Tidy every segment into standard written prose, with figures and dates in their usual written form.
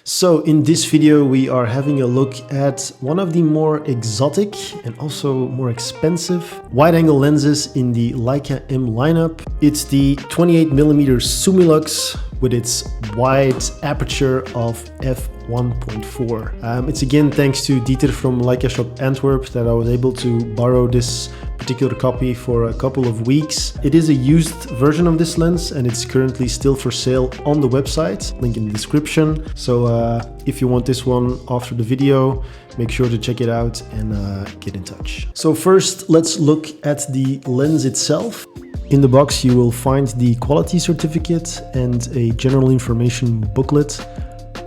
So in this video we are having a look at one of the more exotic and also more expensive wide-angle lenses in the Leica M lineup. It's the 28mm Summilux with its wide aperture of f1.4. It's again thanks to Dieter from Leica Shop Antwerp that I was able to borrow this particular copy for a couple of weeks. It is a used version of this lens and it's currently still for sale on the website, link in the description. So if you want this one after the video, make sure to check it out and get in touch. So first, let's look at the lens itself. In the box you will find the quality certificate and a general information booklet,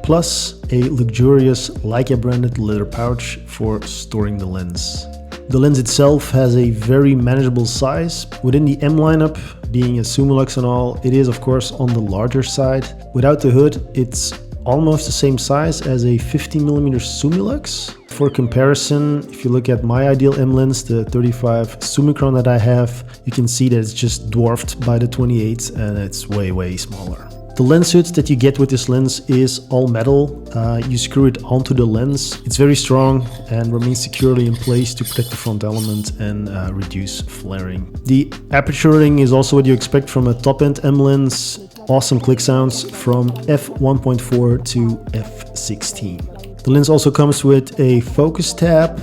plus a luxurious Leica branded leather pouch for storing the lens. The lens itself has a very manageable size. Within the M lineup, being a Summilux and all, it is of course on the larger side. Without the hood, it's almost the same size as a 50mm Summilux. For comparison, if you look at my ideal M lens, the 35 Summicron that I have, you can see that it's just dwarfed by the 28 and it's way smaller. The lens hood that you get with this lens is all metal. You screw it onto the lens. It's very strong and remains securely in place to protect the front element and reduce flaring. The aperture ring is also what you expect from a top-end M lens. Awesome click sounds from f1.4 to f16. The lens also comes with a focus tab,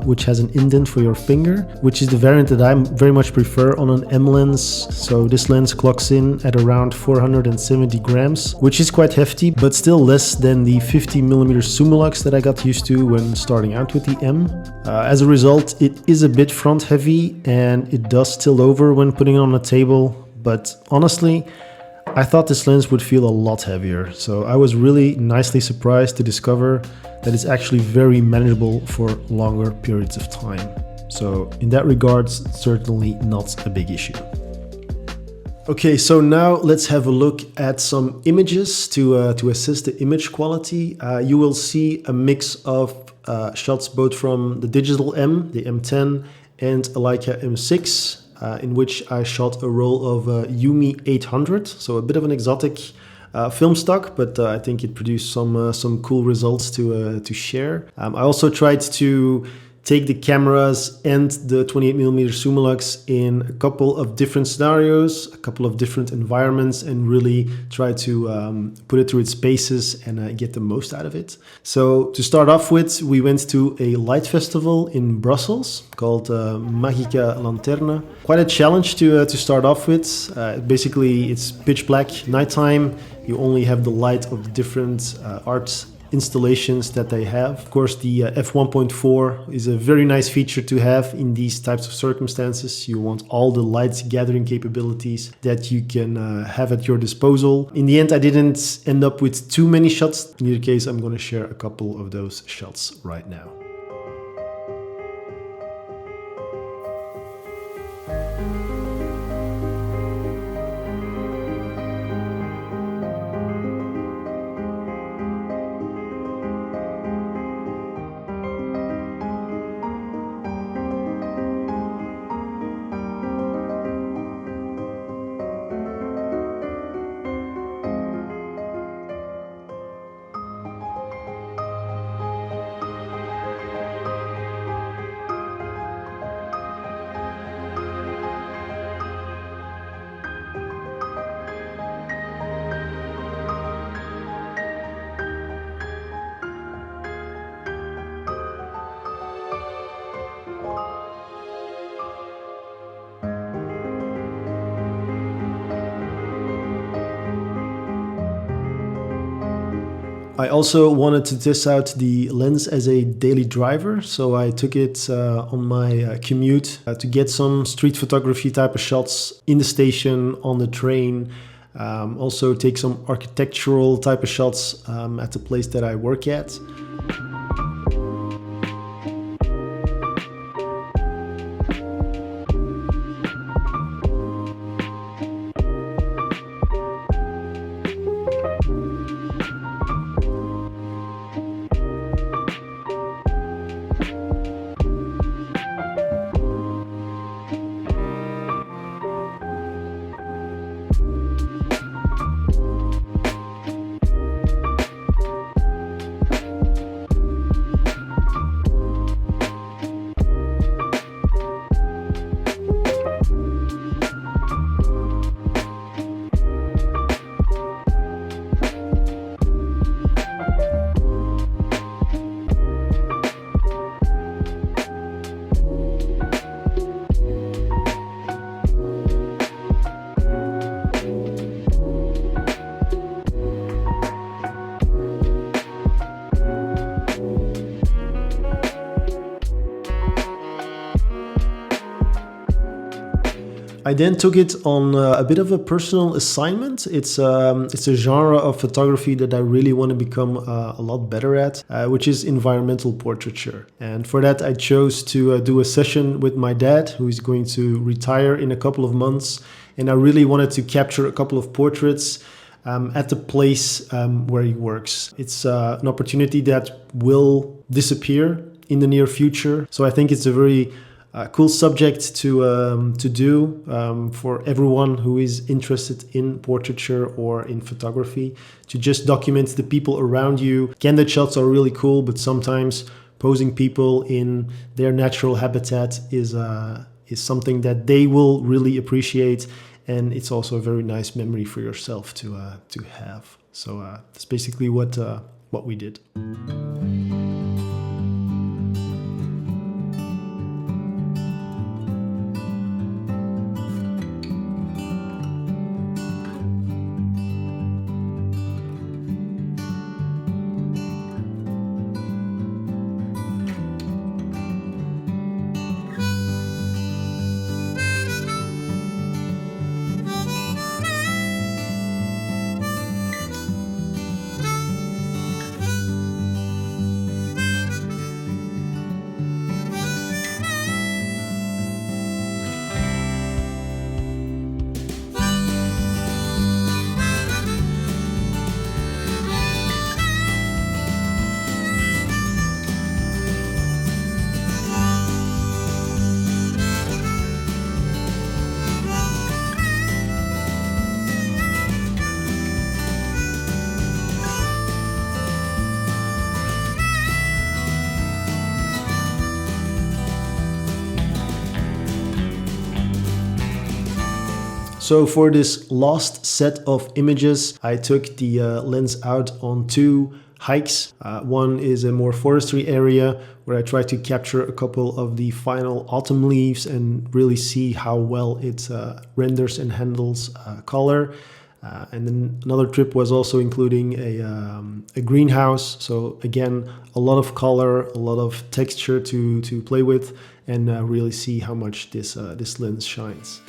which has an indent for your finger, which is the variant that I very much prefer on an M lens. So this lens clocks in at around 470 grams, which is quite hefty, but still less than the 50mm Summilux that I got used to when starting out with the M. As a result, it is a bit front heavy and it does tilt over when putting it on a table, but honestly, I thought this lens would feel a lot heavier, so I was really nicely surprised to discover that it's actually very manageable for longer periods of time. So in that regard, certainly not a big issue. Okay, so now let's have a look at some images to assess the image quality. You will see a mix of shots both from the digital M, the M10, and a Leica M6. In which I shot a roll of Yumi 800, so a bit of an exotic film stock, but I think it produced some cool results to share. I also tried to take the cameras and the 28mm Summilux in a couple of different scenarios, a couple of different environments, and really try to put it through its paces and get the most out of it. So to start off with, we went to a light festival in Brussels called Magica Lanterna. Quite a challenge to start off with. Basically, it's pitch black, nighttime. You only have the light of the different art installations that they have. Of course, the f1.4 is a very nice feature to have in these types of circumstances. You want all the light gathering capabilities that you can have at your disposal. In the end, I didn't end up with too many shots. In either case, I'm going to share a couple of those shots right now. I also wanted to test out the lens as a daily driver, so I took it on my commute to get some street photography type of shots in the station, on the train, also take some architectural type of shots at the place that I work at. I then took it on a bit of a personal assignment. It's a genre of photography that I really want to become a lot better at, which is environmental portraiture. And for that, I chose to do a session with my dad, who is going to retire in a couple of months. And I really wanted to capture a couple of portraits at the place where he works. It's an opportunity that will disappear in the near future. So I think it's a very cool subject to do for everyone who is interested in portraiture or in photography, to just document the people around you. Candid shots are really cool, but sometimes posing people in their natural habitat is something that they will really appreciate, and it's also a very nice memory for yourself to have. So that's basically what we did. So for this last set of images, I took the lens out on two hikes. One is a more forestry area where I try to capture a couple of the final autumn leaves and really see how well it renders and handles color. And then another trip was also including a greenhouse. So again, a lot of color, a lot of texture to play with, and really see how much this lens shines.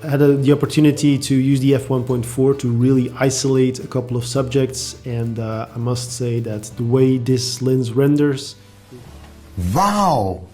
Had the opportunity to use the f1.4 to really isolate a couple of subjects, and I must say that the way this lens renders, wow!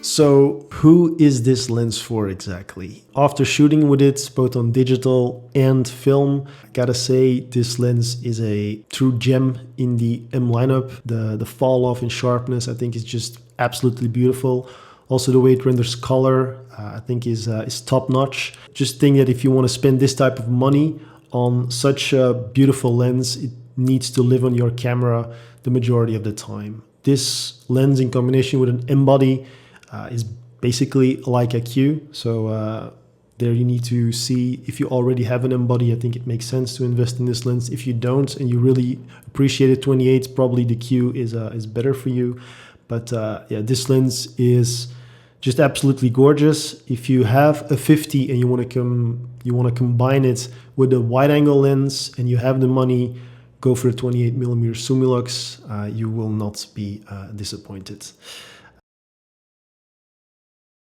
So who is this lens for exactly? After shooting with it both on digital and film, I gotta say this lens is a true gem in the M lineup. The fall off in sharpness I think is just absolutely beautiful. Also the way it renders color I think is top notch. Just think that if you want to spend this type of money on such a beautiful lens, it needs to live on your camera the majority of the time. This lens in combination with an M body is basically Leica Q. So there you need to see if you already have an M body. I think it makes sense to invest in this lens. If you don't and you really appreciate it 28, probably the Q is better for you. But yeah, this lens is just absolutely gorgeous. If you have a 50 and you want to combine it with a wide-angle lens and you have the money, go for a 28mm Summilux. You will not be disappointed.